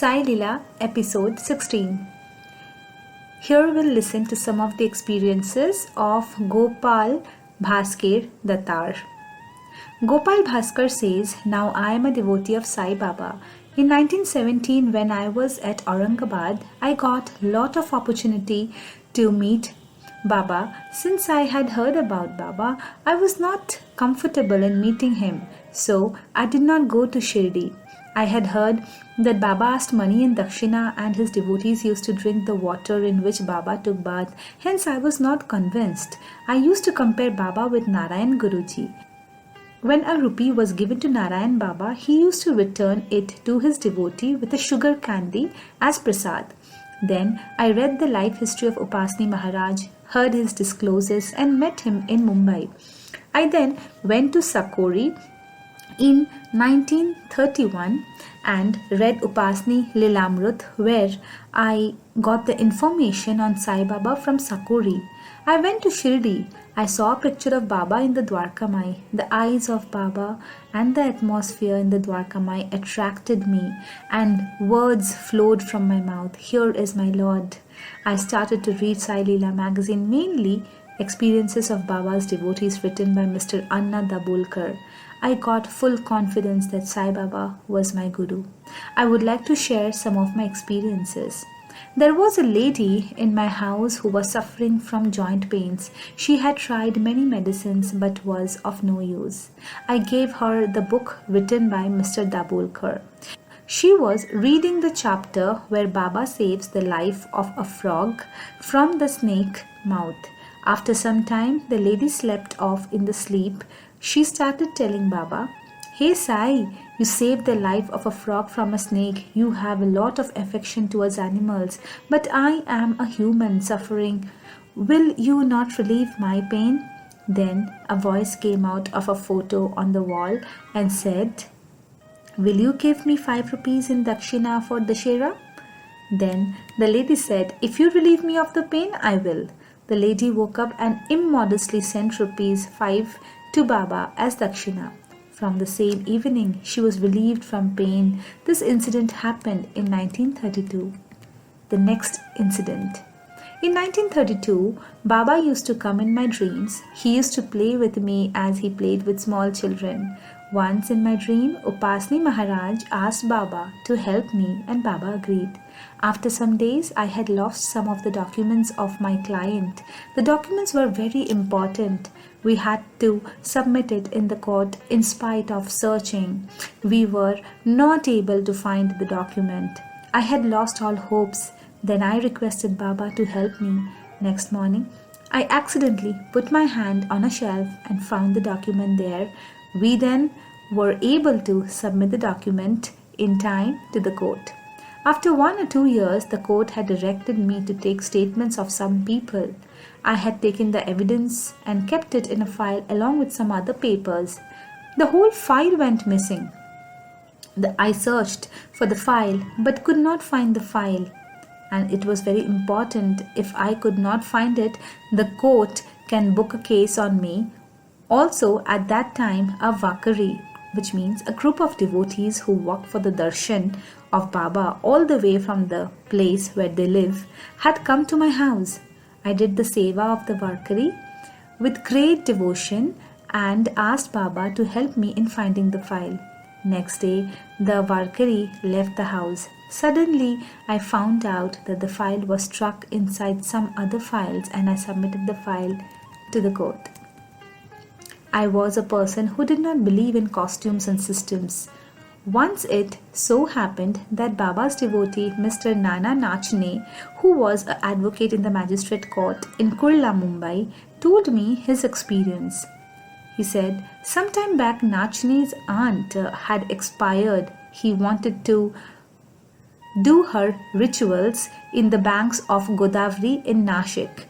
Sai Leela, Episode 16. Here we'll listen to some of the experiences of Gopal Bhaskar Dattar. Gopal Bhaskar says, "Now I am a devotee of Sai Baba. In 1917, when I was at Aurangabad, I got lot of opportunity to meet Baba. Since I had heard about Baba, I was not comfortable in meeting him, so I did not go to Shirdi. I had heard that Baba asked money in Dakshina and his devotees used to drink the water in which Baba took bath. Hence I was not convinced. I used to compare Baba with Narayan Guruji. When a rupee was given to Narayan Baba, he used to return it to his devotee with a sugar candy as prasad. Then I read the life history of Upasni Maharaj, heard his disclosures and met him in Mumbai. I then went to Sakori in 1931 and read Upasni Lilamrut, where I got the information on Sai Baba from Sakori. I went to Shirdi. I saw a picture of Baba in the Dwarkamai. The eyes of Baba and the atmosphere in the Dwarkamai attracted me, and words flowed from my mouth. Here is my Lord. I started to read Sai Leela magazine, mainly experiences of Baba's devotees written by Mr. Anna Dabholkar. I got full confidence that Sai Baba was my Guru. I would like to share some of my experiences. There was a lady in my house who was suffering from joint pains. She had tried many medicines but was of no use. I gave her the book written by Mr. Dabholkar. She was reading the chapter where Baba saves the life of a frog from the snake mouth. After some time, the lady slept off in the sleep. She started telling Baba, "Hey Sai, you saved the life of a frog from a snake. You have a lot of affection towards animals, but I am a human suffering. Will you not relieve my pain?" Then a voice came out of a photo on the wall and said, "Will you give me 5 rupees in Dakshina for Dashera?" Then the lady said, "If you relieve me of the pain, I will." The lady woke up and immodestly sent rupees 5 to Baba as Dakshina. From the same evening, she was relieved from pain. This incident happened in 1932. The next incident. In 1932, Baba used to come in my dreams. He used to play with me as he played with small children. Once in my dream, Upasni Maharaj asked Baba to help me and Baba agreed. After some days, I had lost some of the documents of my client. The documents were very important. We had to submit it in the court in spite of searching. We were not able to find the document. I had lost all hopes. Then I requested Baba to help me. Next morning, I accidentally put my hand on a shelf and found the document there. We then were able to submit the document in time to the court. After 1 or 2 years, the court had directed me to take statements of some people. I had taken the evidence and kept it in a file along with some other papers. The whole file went missing. I searched for the file but could not find the file. And it was very important. If I could not find it, the court can book a case on me. Also, at that time, a Vakari, which means a group of devotees who walk for the darshan of Baba all the way from the place where they live, had come to my house. I did the seva of the Vakari with great devotion and asked Baba to help me in finding the file. Next day, the Vakari left the house. Suddenly, I found out that the file was stuck inside some other files and I submitted the file to the court. I was a person who did not believe in costumes and systems. Once it so happened that Baba's devotee, Mr. Nana Nachne, who was an advocate in the magistrate court in Kurla, Mumbai, told me his experience. He said, sometime back Nachne's aunt had expired. He wanted to do her rituals in the banks of Godavari in Nashik.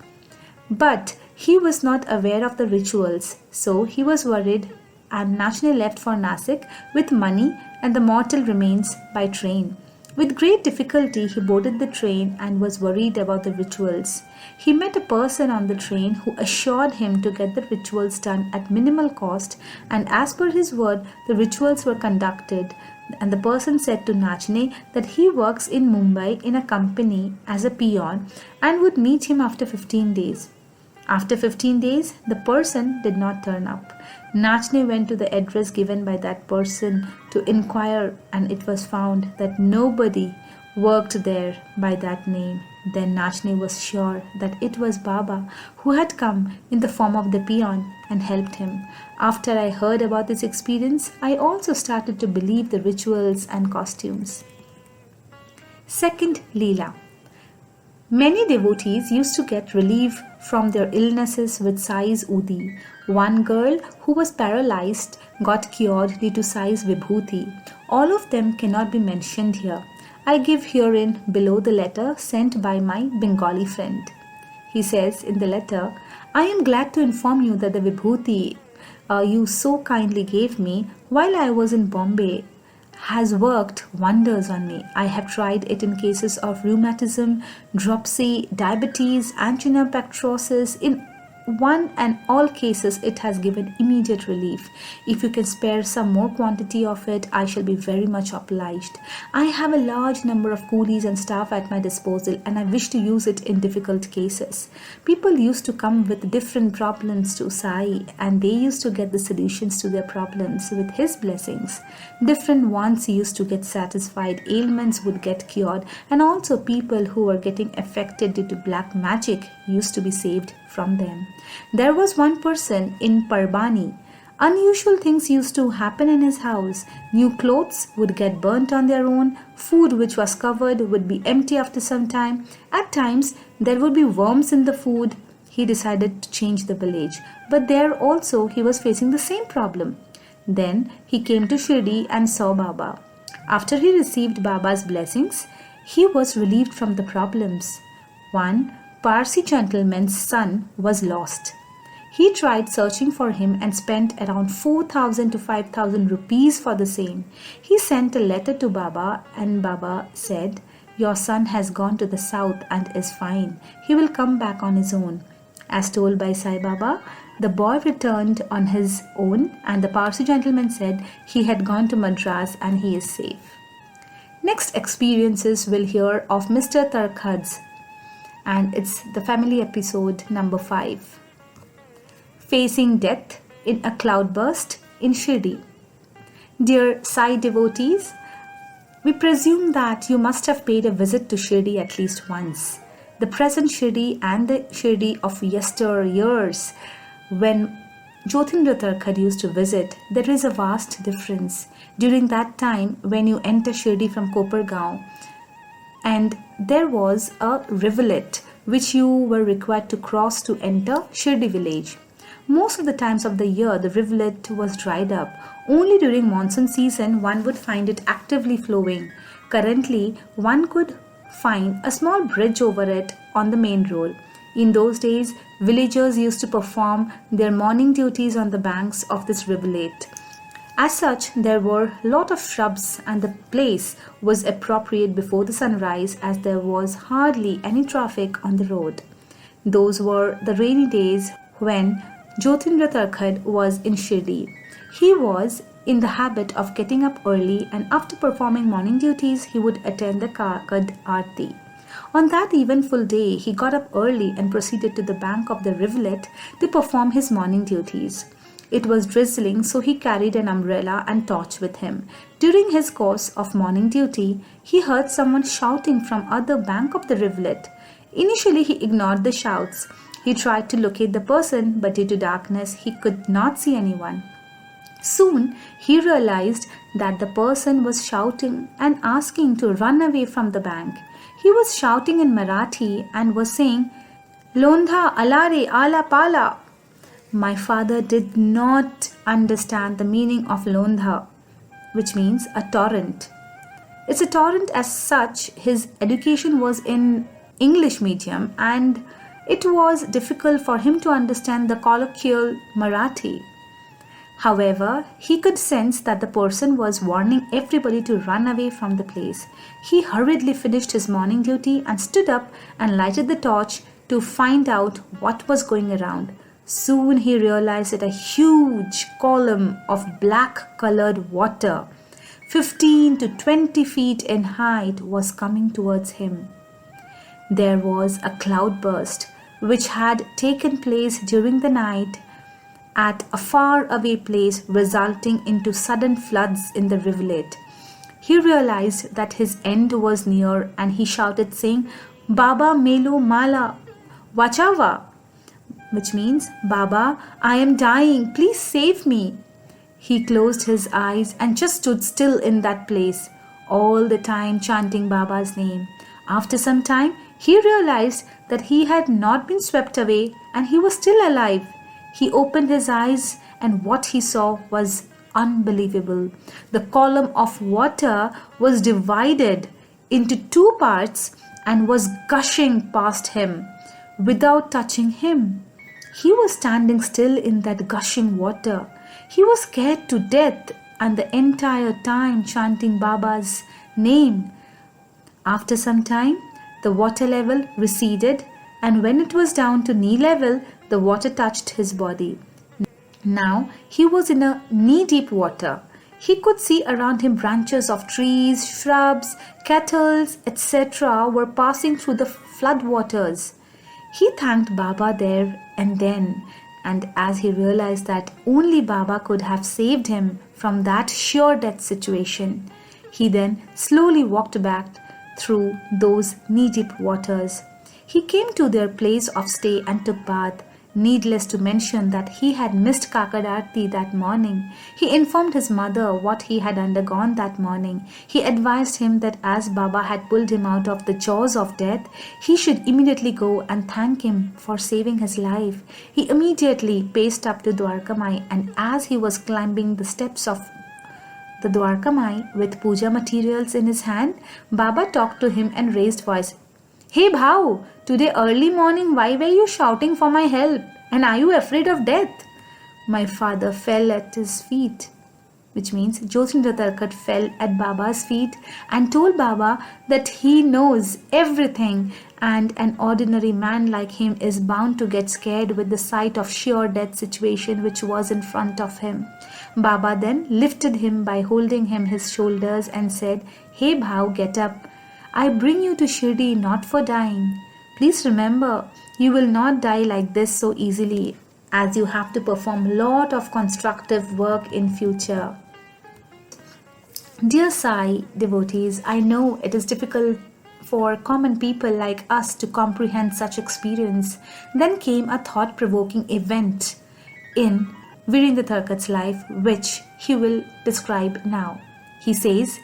But he was not aware of the rituals, so he was worried and Nachne left for Nasik with money and the mortal remains by train. With great difficulty, he boarded the train and was worried about the rituals. He met a person on the train who assured him to get the rituals done at minimal cost, and as per his word, the rituals were conducted. And the person said to Nachne that he works in Mumbai in a company as a peon and would meet him after 15 days. After 15 days, the person did not turn up. Nachne went to the address given by that person to inquire, and it was found that nobody worked there by that name. Then Nachne was sure that it was Baba who had come in the form of the peon and helped him. After I heard about this experience, I also started to believe the rituals and costumes. Second Leela. Many devotees used to get relief from their illnesses with Sai's Udi. One girl who was paralyzed got cured due to Sai's Vibhuti. All of them cannot be mentioned here. I give herein below the letter sent by my Bengali friend. He says in the letter, I am glad to inform you that the Vibhuti you so kindly gave me while I was in Bombay has worked wonders on me. I have tried it in cases of rheumatism, dropsy, diabetes, angina pectoris. In one and all cases, it has given immediate relief. If you can spare some more quantity of it, I shall be very much obliged. I have a large number of coolies and staff at my disposal, and I wish to use it in difficult cases. People used to come with different problems to Sai, and they used to get the solutions to their problems with his blessings. Different ones used to get satisfied, ailments would get cured, and also people who were getting affected due to black magic used to be saved from them. There was one person in Parbani. Unusual things used to happen in his house. New clothes would get burnt on their own. Food which was covered would be empty after some time. At times, there would be worms in the food. He decided to change the village. But there also, he was facing the same problem. Then, he came to Shirdi and saw Baba. After he received Baba's blessings, he was relieved from the problems. One Parsi gentleman's son was lost. He tried searching for him and spent around 4,000 to 5,000 rupees for the same. He sent a letter to Baba, and Baba said, Your son has gone to the south and is fine. He will come back on his own. As told by Sai Baba, the boy returned on his own, and the Parsi gentleman said he had gone to Madras and he is safe. Next experiences we'll hear of Mr. Tarkhad's, and it's the family episode number 5. Facing death in a cloudburst in Shirdi. Dear Sai devotees, we presume that you must have paid a visit to Shirdi at least once. The present Shirdi and the Shirdi of yesteryears, when Jyotindra Tarkhad used to visit, there is a vast difference. During that time, when you enter Shirdi from Kopargaon, and there was a rivulet which you were required to cross to enter Shirdi village. Most of the times of the year, the rivulet was dried up. Only during monsoon season, one would find it actively flowing. Currently, one could find a small bridge over it on the main road. In those days, villagers used to perform their morning duties on the banks of this rivulet. As such, there were a lot of shrubs, and the place was appropriate before the sunrise, as there was hardly any traffic on the road. Those were the rainy days when Jyotindra Tarkhad was in Shirdi. He was in the habit of getting up early, and after performing morning duties, he would attend the Kakad Aarti. On that eventful day, he got up early and proceeded to the bank of the rivulet to perform his morning duties. It was drizzling, so he carried an umbrella and torch with him. During his course of morning duty, he heard someone shouting from other bank of the rivulet. Initially, he ignored the shouts. He tried to locate the person, but due to darkness, he could not see anyone. Soon, he realized that the person was shouting and asking to run away from the bank. He was shouting in Marathi and was saying, Londha, alare, ala pala. My father did not understand the meaning of Londha, which means a torrent. It's a torrent as such. His education was in English medium, and it was difficult for him to understand the colloquial Marathi. However, he could sense that the person was warning everybody to run away from the place. He hurriedly finished his morning duty and stood up and lighted the torch to find out what was going around. Soon he realized that a huge column of black colored water, 15 to 20 feet in height, was coming towards him. There was a cloudburst which had taken place during the night at a far-away place, resulting into sudden floods in the rivulet. He realized that his end was near and he shouted, saying, "Baba Melu Mala Vachava," which means, "Baba, I am dying, please save me." He closed his eyes and just stood still in that place, all the time chanting Baba's name. After some time, he realized that he had not been swept away and he was still alive. He opened his eyes and what he saw was unbelievable. The column of water was divided into two parts and was gushing past him without touching him. He was standing still in that gushing water. He was scared to death and the entire time chanting Baba's name. After some time, the water level receded, and when it was down to knee level, the water touched his body. Now he was in a knee-deep water. He could see around him branches of trees, shrubs, cattle, etc. were passing through the flood waters. He thanked Baba there and then, and as he realized that only Baba could have saved him from that sure death situation, he then slowly walked back through those knee-deep waters. He came to their place of stay and took bath. Needless to mention that he had missed Kakadarti that morning. He informed his mother what he had undergone that morning. He advised him that as Baba had pulled him out of the jaws of death, he should immediately go and thank him for saving his life. He immediately paced up to Dwarkamai, and as he was climbing the steps of the Dwarkamai with puja materials in his hand, Baba talked to him and raised voice. "Hey Bhau, today early morning why were you shouting for my help? And are you afraid of death?" My father fell at his feet, which means Jyotirindra Tarkat fell at Baba's feet and told Baba that he knows everything and an ordinary man like him is bound to get scared with the sight of sure death situation which was in front of him. Baba then lifted him by holding him his shoulders and said, "Hey Bhau, get up. I bring you to Shirdi not for dying. Please remember, you will not die like this so easily, as you have to perform lot of constructive work in future." Dear Sai devotees, I know it is difficult for common people like us to comprehend such experience. Then came a thought-provoking event in Virendra Tarkat's life, which he will describe now. He says,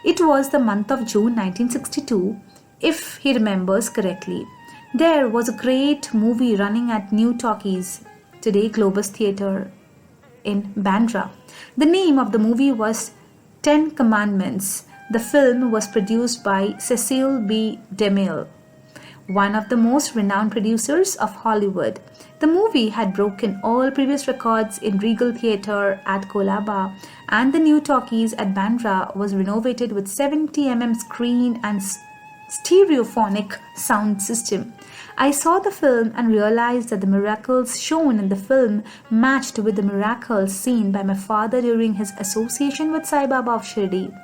it was the month of June 1962, if he remembers correctly. There was a great movie running at New Talkies, today Globus Theatre, in Bandra. The name of the movie was 10 Commandments. The film was produced by Cecil B. DeMille, one of the most renowned producers of Hollywood. The movie had broken all previous records in Regal Theatre at Kolaba, and the New Talkies at Bandra was renovated with 70 mm screen and stereophonic sound system. I saw the film and realized that the miracles shown in the film matched with the miracles seen by my father during his association with Sai Baba of Shirdi.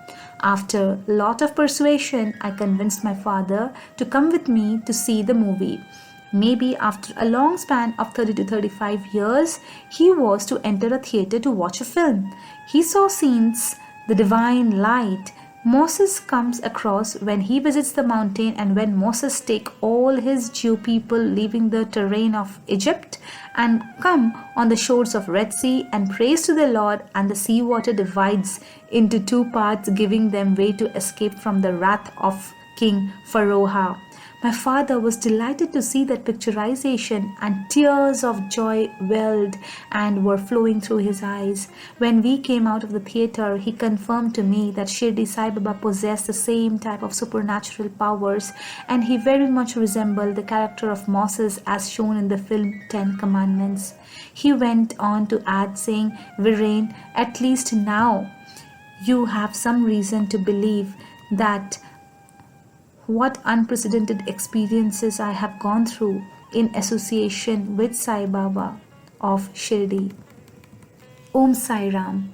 After a lot of persuasion, I convinced my father to come with me to see the movie. Maybe after a long span of 30 to 35 years, he was to enter a theatre to watch a film. He saw scenes, the divine light Moses comes across when he visits the mountain, and when Moses take all his Jew people leaving the terrain of Egypt and come on the shores of Red Sea and prays to the Lord, and the sea water divides into two parts, giving them way to escape from the wrath of King Faroha. My father was delighted to see that picturization, and tears of joy welled and were flowing through his eyes. When we came out of the theatre, he confirmed to me that Shirdi Sai Baba possessed the same type of supernatural powers, and he very much resembled the character of Moses as shown in the film Ten Commandments. He went on to add, saying, Viren, at least now you have some reason to believe that what unprecedented experiences I have gone through in association with Sai Baba of Shirdi. Om Sai Ram.